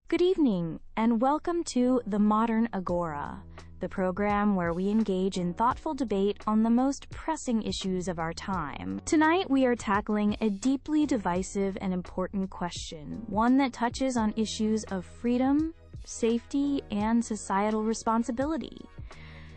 Good evening, and welcome to The Modern Agora, the program where we engage in thoughtful debate on the most pressing issues of our time. Tonight, we are tackling a deeply divisive and important question, one that touches on issues of freedom, safety, and societal responsibility.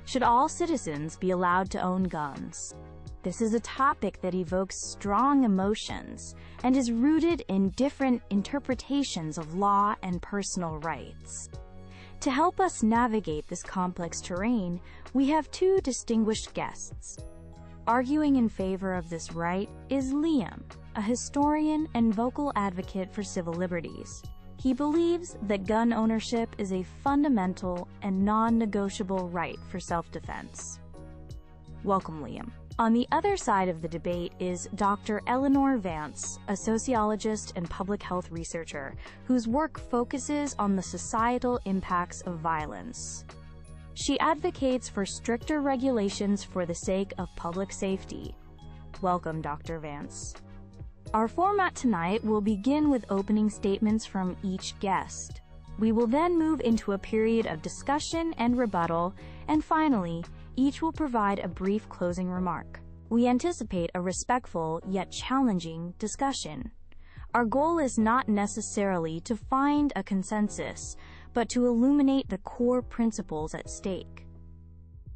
Should all citizens be allowed to own guns? This is a topic that evokes strong emotions and is rooted in different interpretations of law and personal rights. To help us navigate this complex terrain, we have two distinguished guests. Arguing in favor of this right is Liam, a historian and vocal advocate for civil liberties. He believes that gun ownership is a fundamental and non-negotiable right for self-defense. Welcome, Liam. On the other side of the debate is Dr. Eleanor Vance, a sociologist and public health researcher whose work focuses on the societal impacts of violence. She advocates for stricter regulations for the sake of public safety. Welcome, Dr. Vance. Our format tonight will begin with opening statements from each guest. We will then move into a period of discussion and rebuttal, and finally, each will provide a brief closing remark. We anticipate a respectful yet challenging discussion. Our goal is not necessarily to find a consensus, but to illuminate the core principles at stake.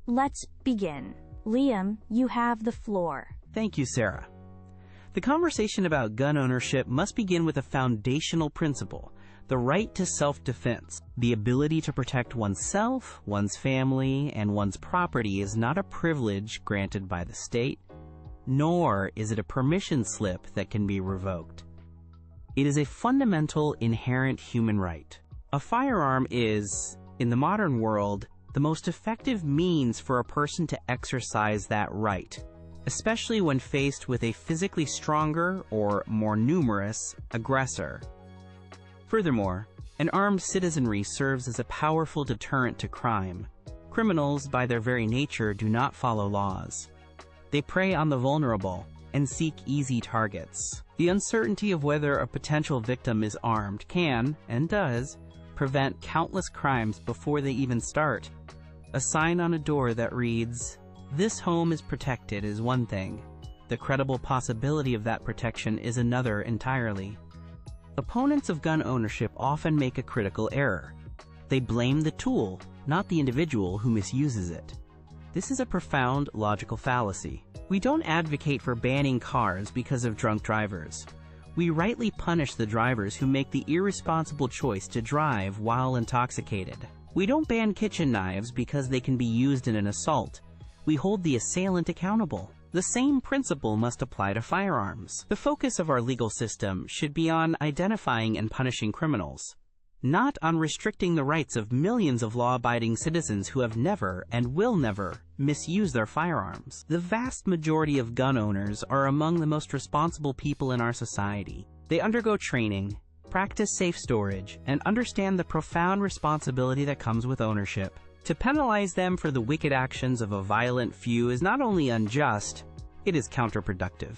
Let's begin. Liam, you have the floor. Thank you, Sarah. The conversation about gun ownership must begin with a foundational principle: the right to self-defense. The ability to protect oneself, one's family, and one's property is not a privilege granted by the state, nor is it a permission slip that can be revoked. It is a fundamental, inherent human right. A firearm is, in the modern world, the most effective means for a person to exercise that right, especially when faced with a physically stronger or more numerous aggressor. Furthermore, an armed citizenry serves as a powerful deterrent to crime. Criminals, by their very nature, do not follow laws. They prey on the vulnerable and seek easy targets. The uncertainty of whether a potential victim is armed can, and does, prevent countless crimes before they even start. A sign on a door that reads, "This home is protected," is one thing. The credible possibility of that protection is another entirely. Opponents of gun ownership often make a critical error. They blame the tool, not the individual who misuses it. This is a profound logical fallacy. We don't advocate for banning cars because of drunk drivers. We rightly punish the drivers who make the irresponsible choice to drive while intoxicated. We don't ban kitchen knives because they can be used in an assault. We hold the assailant accountable. The same principle must apply to firearms. The focus of our legal system should be on identifying and punishing criminals, not on restricting the rights of millions of law-abiding citizens who have never and will never misuse their firearms. The vast majority of gun owners are among the most responsible people in our society. They undergo training, practice safe storage, and understand the profound responsibility that comes with ownership. To penalize them for the wicked actions of a violent few is not only unjust, it is counterproductive.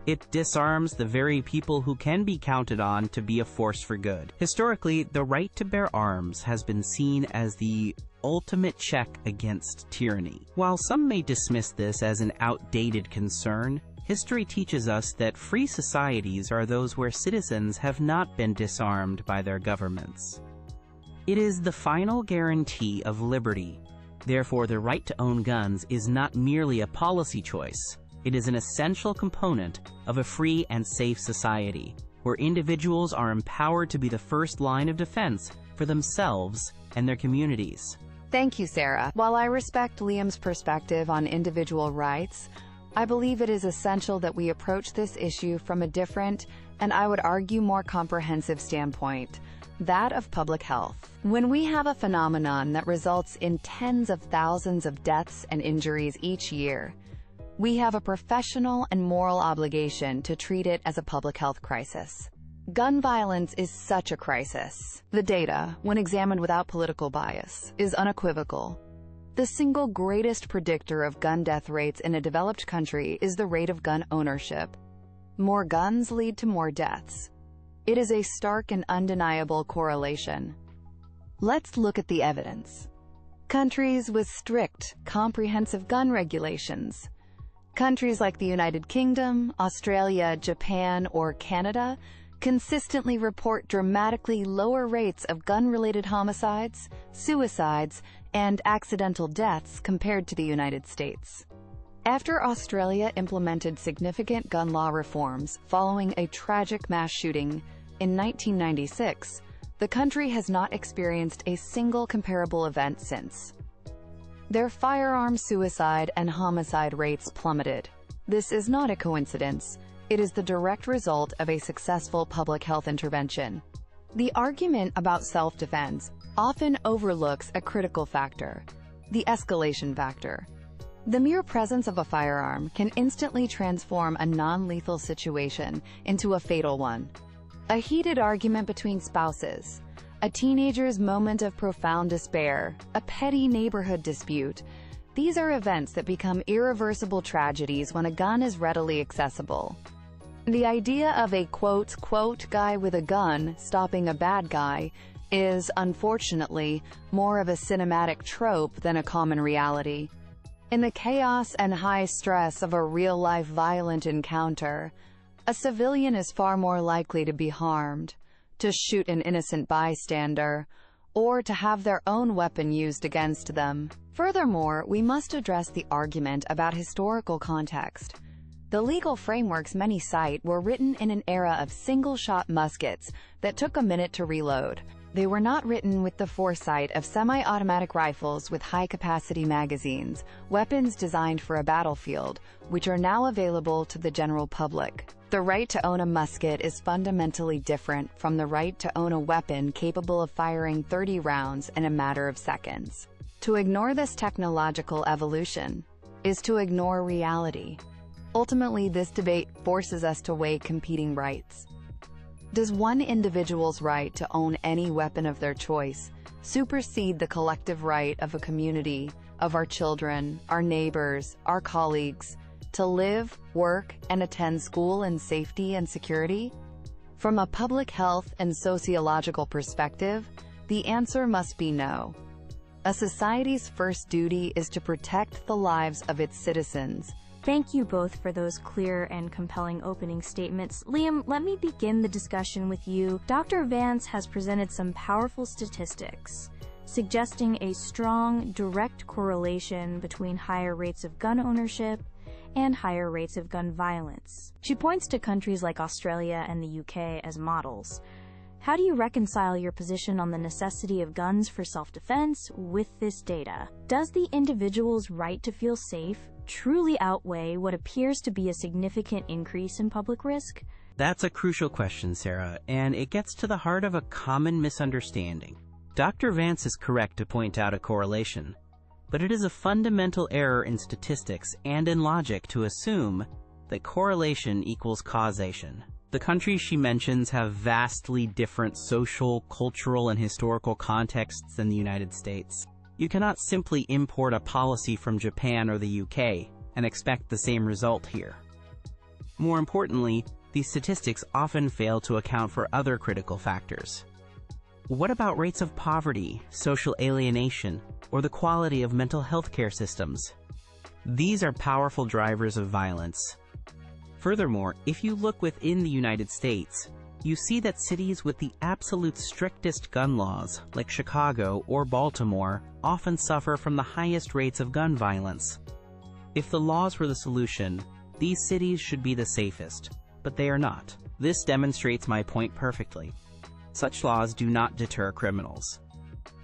It disarms the very people who can be counted on to be a force for good. Historically, the right to bear arms has been seen as the ultimate check against tyranny. While some may dismiss this as an outdated concern, history teaches us that free societies are those where citizens have not been disarmed by their governments. It is the final guarantee of liberty. Therefore, the right to own guns is not merely a policy choice. It is an essential component of a free and safe society, where individuals are empowered to be the first line of defense for themselves and their communities. Thank you, Sarah. While I respect Liam's perspective on individual rights, I believe it is essential that we approach this issue from a different, and I would argue more comprehensive standpoint: that of public health. When we have a phenomenon that results in tens of thousands of deaths and injuries each year, we have a professional and moral obligation to treat it as a public health crisis. Gun violence is such a crisis. The data, when examined without political bias, is unequivocal. The single greatest predictor of gun death rates in a developed country is the rate of gun ownership. More guns lead to more deaths. It is a stark and undeniable correlation. Let's look at the evidence. Countries with strict, comprehensive gun regulations. Countries like the United Kingdom, Australia, Japan, or Canada consistently report dramatically lower rates of gun-related homicides, suicides, and accidental deaths compared to the United States. After Australia implemented significant gun law reforms following a tragic mass shooting in 1996, the country has not experienced a single comparable event since. Their firearm suicide and homicide rates plummeted. This is not a coincidence. It is the direct result of a successful public health intervention. The argument about self-defense often overlooks a critical factor: the escalation factor. The mere presence of a firearm can instantly transform a non-lethal situation into a fatal one. A heated argument between spouses, a teenager's moment of profound despair, a petty neighborhood dispute. These are events that become irreversible tragedies when a gun is readily accessible. The idea of a quote, guy with a gun stopping a bad guy is, unfortunately, more of a cinematic trope than a common reality. In the chaos and high stress of a real-life violent encounter, a civilian is far more likely to be harmed, to shoot an innocent bystander, or to have their own weapon used against them. Furthermore, we must address the argument about historical context. The legal frameworks many cite were written in an era of single-shot muskets that took a minute to reload. They were not written with the foresight of semi-automatic rifles with high-capacity magazines, weapons designed for a battlefield, which are now available to the general public. The right to own a musket is fundamentally different from the right to own a weapon capable of firing 30 rounds in a matter of seconds. To ignore this technological evolution is to ignore reality. Ultimately, this debate forces us to weigh competing rights. Does one individual's right to own any weapon of their choice supersede the collective right of a community, of our children, our neighbors, our colleagues, to live, work, and attend school in safety and security? From a public health and sociological perspective, the answer must be no. A society's first duty is to protect the lives of its citizens. Thank you both for those clear and compelling opening statements. Liam, let me begin the discussion with you. Dr. Vance has presented some powerful statistics, suggesting a strong, direct correlation between higher rates of gun ownership and higher rates of gun violence. She points to countries like Australia and the UK as models. How do you reconcile your position on the necessity of guns for self-defense with this data? Does the individual's right to feel safe truly outweigh what appears to be a significant increase in public risk? That's a crucial question, Sarah, and it gets to the heart of a common misunderstanding. Dr. Vance is correct to point out a correlation, but it is a fundamental error in statistics and in logic to assume that correlation equals causation. The countries she mentions have vastly different social, cultural, and historical contexts than the United States. You cannot simply import a policy from Japan or the UK and expect the same result here. More importantly, these statistics often fail to account for other critical factors. What about rates of poverty, social alienation, or the quality of mental health care systems? These are powerful drivers of violence. Furthermore, if you look within the United States, you see that cities with the absolute strictest gun laws, like Chicago or Baltimore, often suffer from the highest rates of gun violence. If the laws were the solution, these cities should be the safest, but they are not. This demonstrates my point perfectly. Such laws do not deter criminals.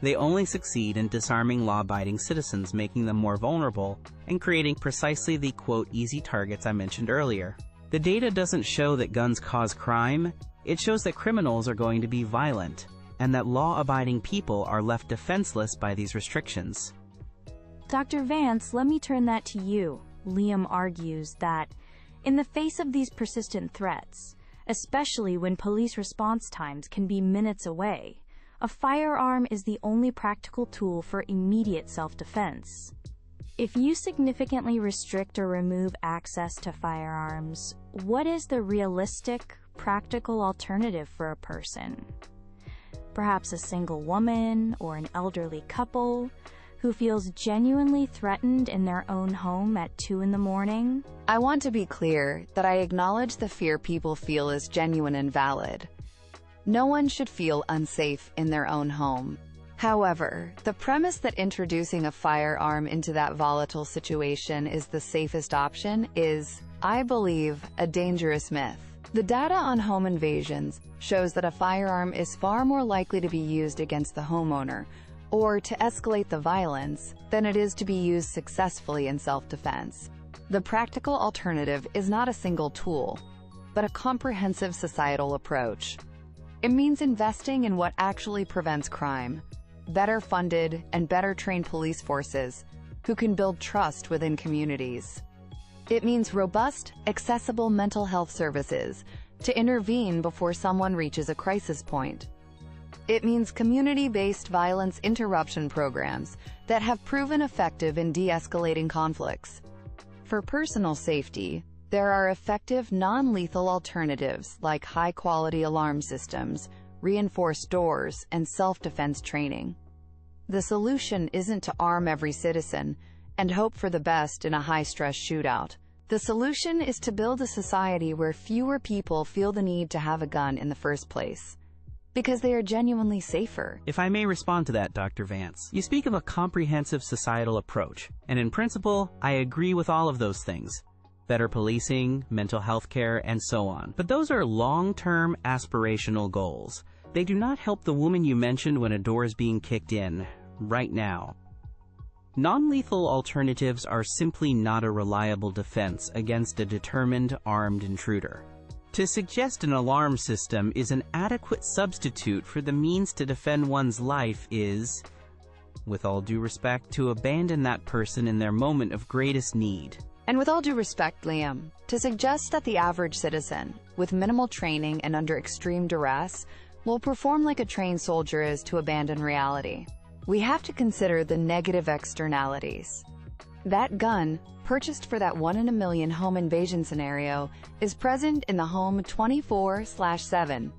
They only succeed in disarming law-abiding citizens, making them more vulnerable, and creating precisely the, quote, easy targets I mentioned earlier. The data doesn't show that guns cause crime. It shows that criminals are going to be violent, and that law-abiding people are left defenseless by these restrictions. Dr. Vance, let me turn that to you. Liam argues that, in the face of these persistent threats, especially when police response times can be minutes away, a firearm is the only practical tool for immediate self-defense. If you significantly restrict or remove access to firearms, what is the realistic, practical alternative for a person. Perhaps a single woman or an elderly couple who feels genuinely threatened in their own home at 2 in the morning. I want to be clear that I acknowledge the fear people feel is genuine and valid. No one should feel unsafe in their own home. However, the premise that introducing a firearm into that volatile situation is the safest option is, I believe, a dangerous myth. The data on home invasions shows that a firearm is far more likely to be used against the homeowner or to escalate the violence than it is to be used successfully in self-defense. The practical alternative is not a single tool, but a comprehensive societal approach. It means investing in what actually prevents crime, better funded and better trained police forces who can build trust within communities. It means robust, accessible mental health services to intervene before someone reaches a crisis point. It means community-based violence interruption programs that have proven effective in de-escalating conflicts. For personal safety, there are effective non-lethal alternatives like high-quality alarm systems, reinforced doors, and self-defense training. The solution isn't to arm every citizen and hope for the best in a high-stress shootout. The solution is to build a society where fewer people feel the need to have a gun in the first place, because they are genuinely safer. If I may respond to that, Dr. Vance, you speak of a comprehensive societal approach, and in principle, I agree with all of those things. Better policing, mental health care, and so on. But those are long-term aspirational goals. They do not help the woman you mentioned when a door is being kicked in, right now. Non-lethal alternatives are simply not a reliable defense against a determined, armed intruder. To suggest an alarm system is an adequate substitute for the means to defend one's life is, with all due respect, to abandon that person in their moment of greatest need. And with all due respect, Liam, to suggest that the average citizen, with minimal training and under extreme duress, will perform like a trained soldier is to abandon reality. We have to consider the negative externalities. That gun, purchased for that 1 in a million home invasion scenario, is present in the home 24/7.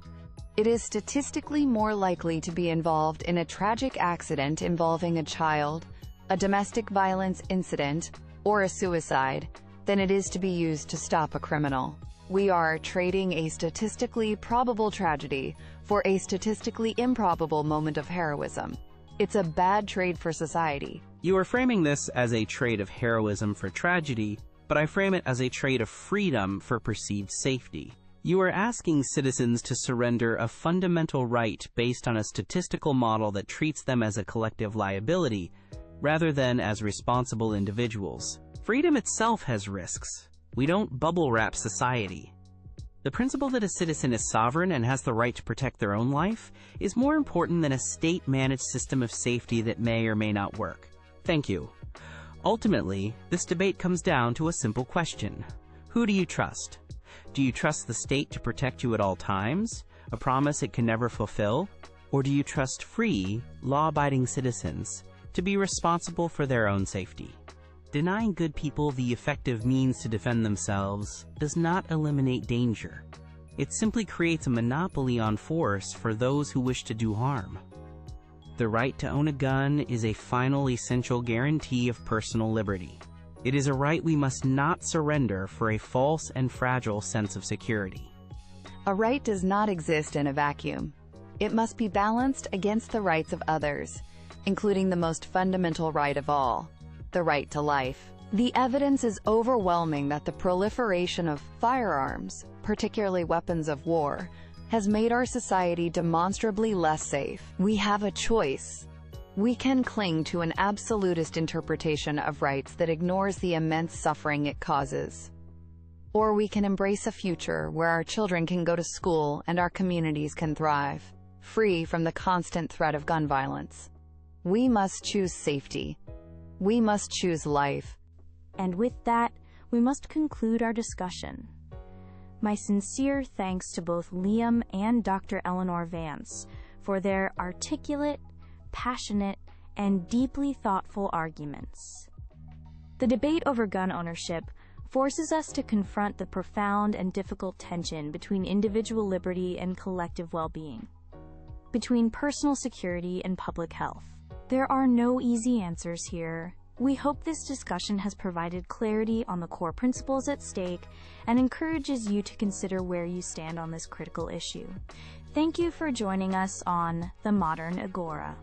It is statistically more likely to be involved in a tragic accident involving a child, a domestic violence incident, or a suicide than it is to be used to stop a criminal. We are trading a statistically probable tragedy for a statistically improbable moment of heroism. It's a bad trade for society. You are framing this as a trade of heroism for tragedy, but I frame it as a trade of freedom for perceived safety. You are asking citizens to surrender a fundamental right based on a statistical model that treats them as a collective liability, rather than as responsible individuals. Freedom itself has risks. We don't bubble wrap society. The principle that a citizen is sovereign and has the right to protect their own life is more important than a state-managed system of safety that may or may not work. Thank you. Ultimately, this debate comes down to a simple question. Who do you trust? Do you trust the state to protect you at all times, a promise it can never fulfill? Or do you trust free, law-abiding citizens to be responsible for their own safety? Denying good people the effective means to defend themselves does not eliminate danger. It simply creates a monopoly on force for those who wish to do harm. The right to own a gun is a final essential guarantee of personal liberty. It is a right we must not surrender for a false and fragile sense of security. A right does not exist in a vacuum. It must be balanced against the rights of others, including the most fundamental right of all, the right to life. The evidence is overwhelming that the proliferation of firearms, particularly weapons of war, has made our society demonstrably less safe. We have a choice. We can cling to an absolutist interpretation of rights that ignores the immense suffering it causes. Or we can embrace a future where our children can go to school and our communities can thrive, free from the constant threat of gun violence. We must choose safety. We must choose life. And with that, we must conclude our discussion. My sincere thanks to both Liam and Dr. Eleanor Vance for their articulate, passionate, and deeply thoughtful arguments. The debate over gun ownership forces us to confront the profound and difficult tension between individual liberty and collective well-being, between personal security and public health. There are no easy answers here. We hope this discussion has provided clarity on the core principles at stake and encourages you to consider where you stand on this critical issue. Thank you for joining us on The Modern Agora.